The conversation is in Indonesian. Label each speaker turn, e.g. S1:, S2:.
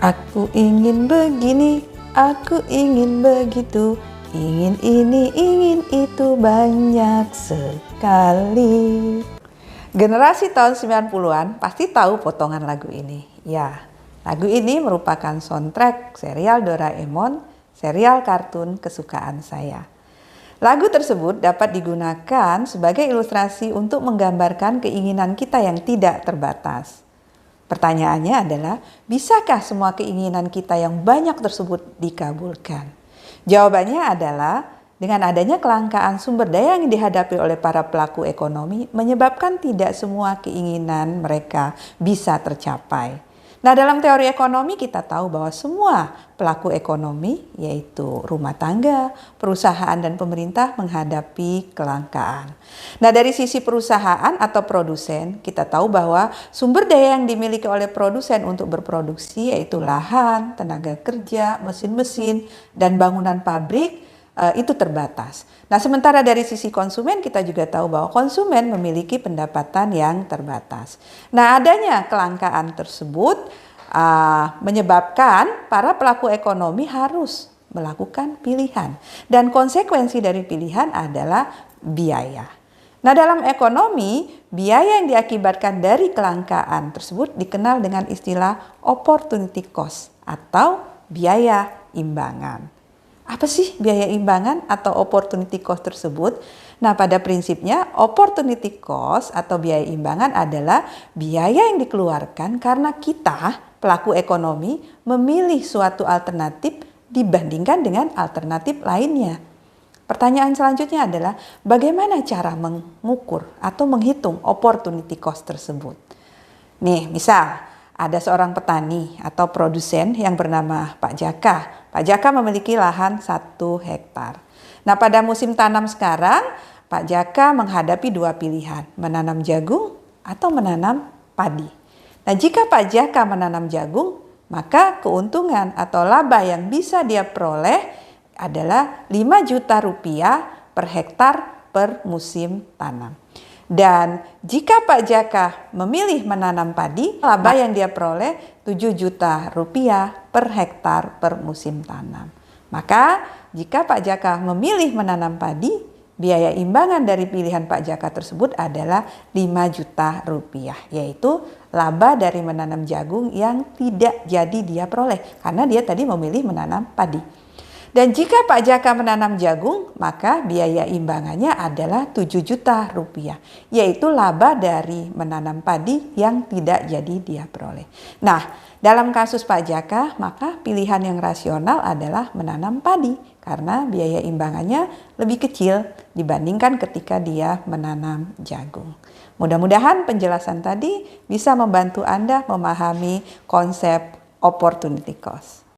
S1: Aku ingin begini, aku ingin begitu, ingin ini, ingin itu, banyak sekali. Generasi tahun 90-an pasti tahu potongan lagu ini. Ya, lagu ini merupakan soundtrack serial Doraemon, serial kartun kesukaan saya. Lagu tersebut dapat digunakan sebagai ilustrasi untuk menggambarkan keinginan kita yang tidak terbatas. Pertanyaannya adalah, bisakah semua keinginan kita yang banyak tersebut dikabulkan? Jawabannya adalah, dengan adanya kelangkaan sumber daya yang dihadapi oleh para pelaku ekonomi, menyebabkan tidak semua keinginan mereka bisa tercapai. Nah, dalam teori ekonomi kita tahu bahwa semua pelaku ekonomi, yaitu rumah tangga, perusahaan, dan pemerintah menghadapi kelangkaan. Nah, dari sisi perusahaan atau produsen, kita tahu bahwa sumber daya yang dimiliki oleh produsen untuk berproduksi yaitu lahan, tenaga kerja, mesin-mesin, dan bangunan pabrik itu terbatas. Nah, sementara dari sisi konsumen kita juga tahu bahwa konsumen memiliki pendapatan yang terbatas. Nah, adanya kelangkaan tersebut menyebabkan para pelaku ekonomi harus melakukan pilihan. Dan konsekuensi dari pilihan adalah biaya. Nah, dalam ekonomi, biaya yang diakibatkan dari kelangkaan tersebut dikenal dengan istilah opportunity cost atau biaya imbangan. Apa sih biaya imbangan atau opportunity cost tersebut? Nah, pada prinsipnya opportunity cost atau biaya imbangan adalah biaya yang dikeluarkan karena kita, pelaku ekonomi, memilih suatu alternatif dibandingkan dengan alternatif lainnya. Pertanyaan selanjutnya adalah, bagaimana cara mengukur atau menghitung opportunity cost tersebut? Nih, misal ada seorang petani atau produsen yang bernama Pak Jaka. Pak Jaka memiliki lahan 1 hektar. Nah, pada musim tanam sekarang, Pak Jaka menghadapi 2 pilihan, menanam jagung atau menanam padi. Nah, jika Pak Jaka menanam jagung, maka keuntungan atau laba yang bisa dia peroleh adalah 5 juta rupiah per hektar per musim tanam. Dan jika Pak Jaka memilih menanam padi, laba yang dia peroleh 7 juta rupiah per hektar per musim tanam. Maka jika Pak Jaka memilih menanam padi, biaya imbangan dari pilihan Pak Jaka tersebut adalah 5 juta rupiah, yaitu laba dari menanam jagung yang tidak jadi dia peroleh karena dia tadi memilih menanam padi. Dan jika Pak Jaka menanam jagung, maka biaya imbangannya adalah 7 juta rupiah, yaitu laba dari menanam padi yang tidak jadi dia peroleh. Nah, dalam kasus Pak Jaka, maka pilihan yang rasional adalah menanam padi, karena biaya imbangannya lebih kecil dibandingkan ketika dia menanam jagung. Mudah-mudahan penjelasan tadi bisa membantu Anda memahami konsep opportunity cost.